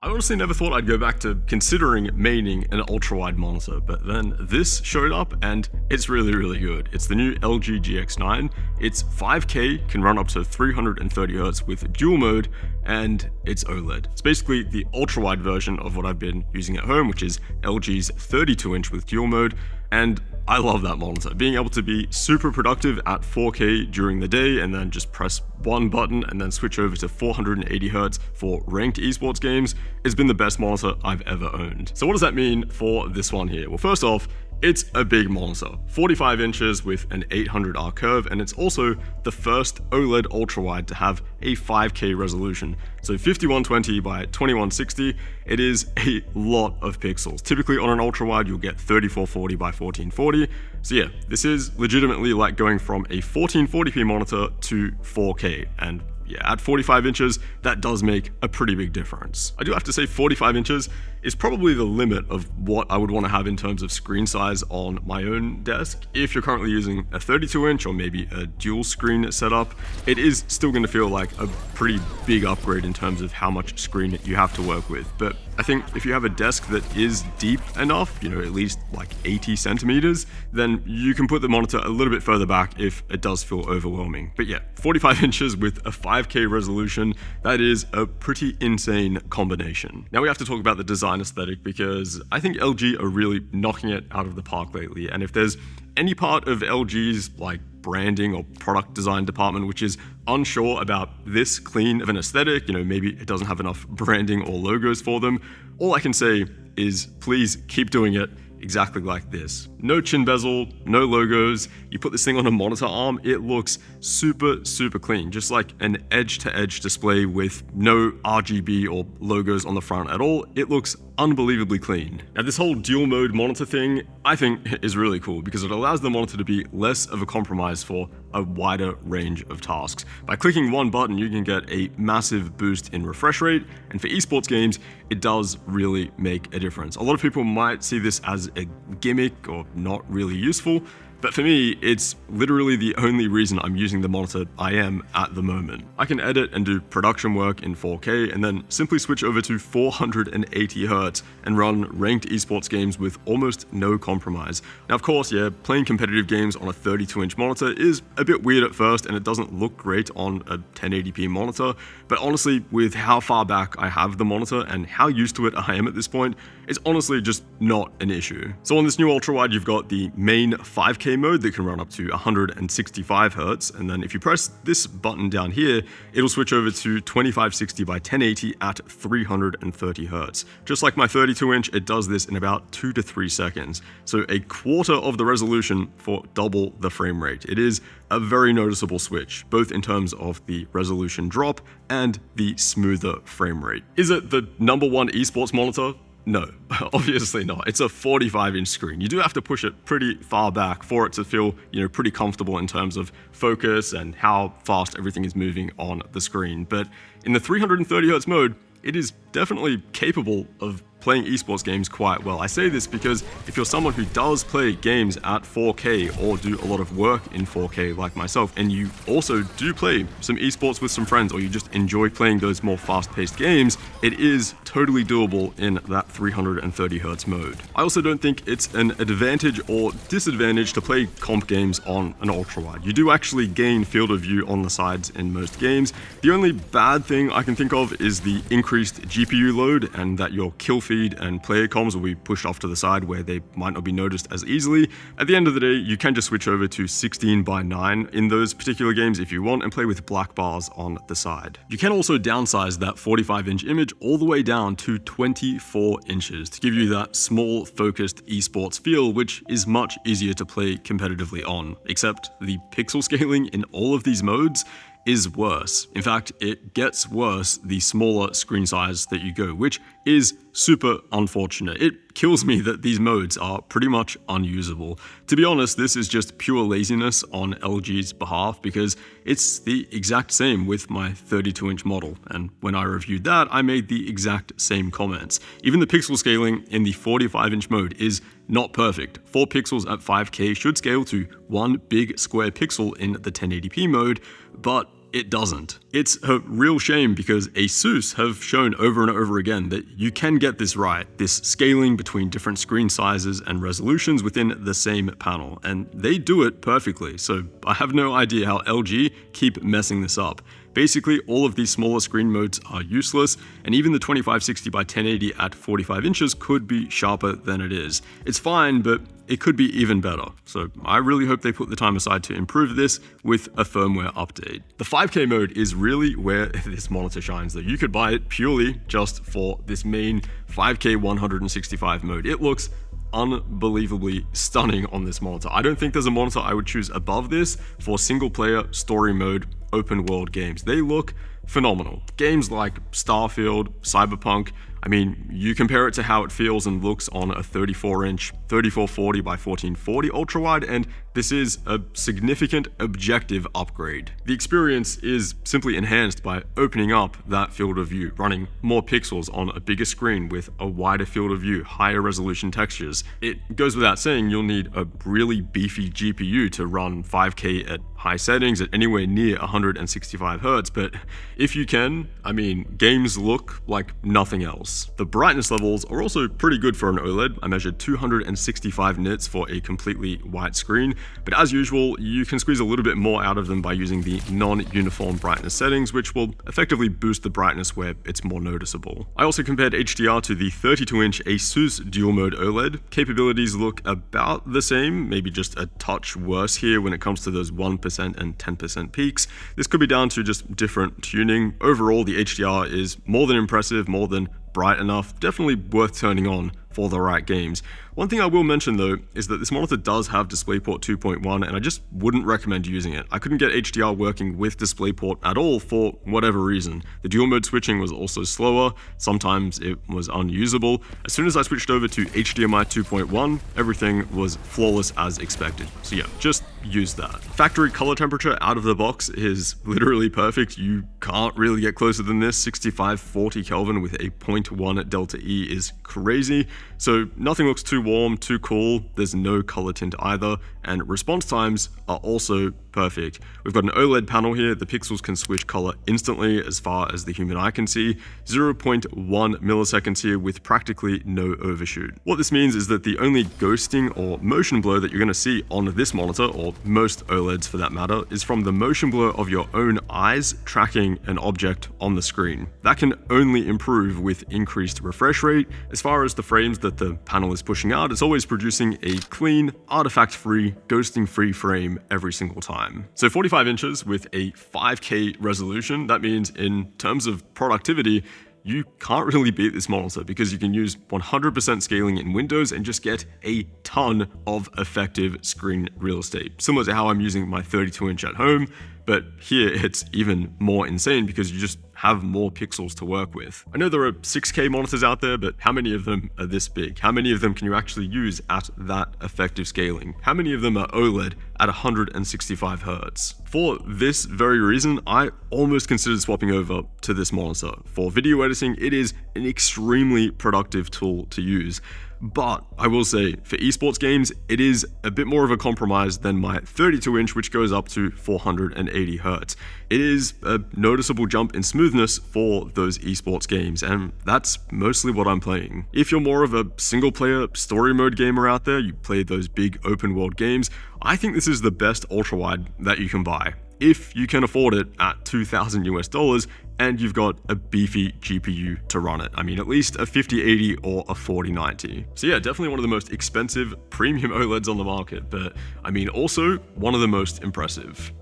I honestly never thought I'd go back to considering maining an ultra-wide monitor, but then this showed up and it's really, really good. It's the new LG GX9. It's 5K, can run up to 330Hz with dual mode, and it's OLED. It's basically the ultra-wide version of what I've been using at home, which is LG's 32-inch with dual mode, and I love that monitor. Being able to be super productive at 4K during the day and then just press one button and then switch over to 480Hz for ranked esports games has been the best monitor I've ever owned. So what does that mean for this one here? Well, first off, it's a big monitor, 45 inches with an 800R curve, and it's also the first OLED ultra-wide to have a 5K resolution. So 5120 by 2160, it is a lot of pixels. Typically on an ultra-wide, you'll get 3440 by 1440. So yeah, this is legitimately like going from a 1440p monitor to 4K, and yeah, at 45 inches, that does make a pretty big difference. I do have to say 45 inches is probably the limit of what I would want to have in terms of screen size on my own desk. If you're currently using a 32-inch or maybe a dual screen setup, it is still going to feel like a pretty big upgrade in terms of how much screen you have to work with. But I think if you have a desk that is deep enough, at least like 80 centimeters, then you can put the monitor a little bit further back if it does feel overwhelming. But yeah, 45 inches with a 5K resolution, that is a pretty insane combination. Now we have to talk about the design aesthetic, because I think LG are really knocking it out of the park lately. And if there's any part of LG's like branding or product design department which is unsure about this clean of an aesthetic, maybe it doesn't have enough branding or logos for them, all I can say is please keep doing it exactly like this. No chin bezel, no logos. You put this thing on a monitor arm, it looks super, super clean. Just like an edge-to-edge display with no RGB or logos on the front at all. It looks unbelievably clean. Now this whole dual mode monitor thing, I think is really cool because it allows the monitor to be less of a compromise for a wider range of tasks. By clicking one button, you can get a massive boost in refresh rate, and for esports games, it does really make a difference. A lot of people might see this as a gimmick or not really useful, but for me, it's literally the only reason I'm using the monitor I am at the moment. I can edit and do production work in 4K and then simply switch over to 480Hz and run ranked esports games with almost no compromise. Now, of course, yeah, playing competitive games on a 32-inch monitor is a bit weird at first and it doesn't look great on a 1080p monitor, but honestly, with how far back I have the monitor and how used to it I am at this point, it's honestly just not an issue. So on this new ultra-wide, you've got the main 5K mode that can run up to 165Hz, and then if you press this button down here, it'll switch over to 2560 by 1080 at 330Hz. Just like my 32-inch, it does this in about 2 to 3 seconds, so a quarter of the resolution for double the frame rate. It is a very noticeable switch, both in terms of the resolution drop and the smoother frame rate. Is it the number one esports monitor? No, obviously not. It's a 45-inch screen. You do have to push it pretty far back for it to feel, pretty comfortable in terms of focus and how fast everything is moving on the screen. But in the 330Hz mode, it is definitely capable of playing esports games quite well. I say this because if you're someone who does play games at 4K or do a lot of work in 4K like myself, and you also do play some esports with some friends, or you just enjoy playing those more fast-paced games, it is totally doable in that 330Hz mode. I also don't think it's an advantage or disadvantage to play comp games on an ultra-wide. You do actually gain field of view on the sides in most games. The only bad thing I can think of is the increased GPU load, and that your kill feed and player comms will be pushed off to the side where they might not be noticed as easily. At the end of the day, you can just switch over to 16:9 in those particular games if you want and play with black bars on the side. You can also downsize that 45-inch image all the way down to 24 inches to give you that small, focused esports feel, which is much easier to play competitively on. Except the pixel scaling in all of these modes is worse. In fact, it gets worse the smaller screen size that you go, which is super unfortunate. It kills me that these modes are pretty much unusable. To be honest, this is just pure laziness on LG's behalf, because it's the exact same with my 32-inch model, and when I reviewed that, I made the exact same comments. Even the pixel scaling in the 45-inch mode is not perfect. 4 pixels at 5K should scale to 1 big square pixel in the 1080p mode, but it doesn't. It's a real shame because ASUS have shown over and over again that you can get this right, this scaling between different screen sizes and resolutions within the same panel, and they do it perfectly, so I have no idea how LG keep messing this up. Basically, all of these smaller screen modes are useless, and even the 2560 by 1080 at 45 inches could be sharper than it is. It's fine, but it could be even better. So I really hope they put the time aside to improve this with a firmware update. The 5K mode is really where this monitor shines though. You could buy it purely just for this main 5K 165 mode. It looks unbelievably stunning on this monitor. I don't think there's a monitor I would choose above this for single player story mode open world games. They look phenomenal. Games like Starfield, Cyberpunk, I mean, you compare it to how it feels and looks on a 34-inch 3440 by 1440 ultra-wide, and this is a significant objective upgrade. The experience is simply enhanced by opening up that field of view, running more pixels on a bigger screen with a wider field of view, higher resolution textures. It goes without saying you'll need a really beefy GPU to run 5K at high settings at anywhere near 165 Hz, but if you can, I mean, games look like nothing else. The brightness levels are also pretty good for an OLED. I measured 265 nits for a completely white screen, but as usual, you can squeeze a little bit more out of them by using the non-uniform brightness settings, which will effectively boost the brightness where it's more noticeable. I also compared HDR to the 32-inch ASUS dual mode OLED. Capabilities look about the same, maybe just a touch worse here when it comes to those 1% and 10% peaks. This could be down to just different tuning. Overall, the HDR is more than impressive, more than bright enough, definitely worth turning on for the right games. One thing I will mention though is that this monitor does have DisplayPort 2.1 and I just wouldn't recommend using it. I couldn't get HDR working with DisplayPort at all for whatever reason. The dual mode switching was also slower, sometimes it was unusable. As soon as I switched over to HDMI 2.1, everything was flawless as expected. So yeah, just use that. Factory color temperature out of the box is literally perfect. You can't really get closer than this. 6540 Kelvin with a 0.1 delta E is crazy. So nothing looks too warm, too cool. There's no color tint either, and response times are also perfect. We've got an OLED panel here. The pixels can switch color instantly as far as the human eye can see. 0.1 milliseconds here with practically no overshoot. What this means is that the only ghosting or motion blur that you're going to see on this monitor, or most OLEDs for that matter, is from the motion blur of your own eyes tracking an object on the screen. That can only improve with increased refresh rate. As far as the frames that the panel is pushing out, it's always producing a clean, artifact-free, ghosting-free frame every single time. So 45 inches with a 5K resolution, that means in terms of productivity, you can't really beat this monitor because you can use 100% scaling in Windows and just get a ton of effective screen real estate. Similar to how I'm using my 32-inch at home, but here it's even more insane because you just have more pixels to work with. I know there are 6K monitors out there, but how many of them are this big? How many of them can you actually use at that effective scaling? How many of them are OLED at 165 Hz? For this very reason, I almost considered swapping over to this monitor. For video editing, it is an extremely productive tool to use. But I will say, for esports games, it is a bit more of a compromise than my 32-inch, which goes up to 480 Hz. It is a noticeable jump in smoothness for those esports games, and that's mostly what I'm playing. If you're more of a single-player story mode gamer out there, you play those big open-world games, I think this is the best ultra-wide that you can buy, if you can afford it at $2,000 and you've got a beefy GPU to run it. I mean, at least a 5080 or a 4090. So yeah, definitely one of the most expensive premium OLEDs on the market, but I mean, also one of the most impressive.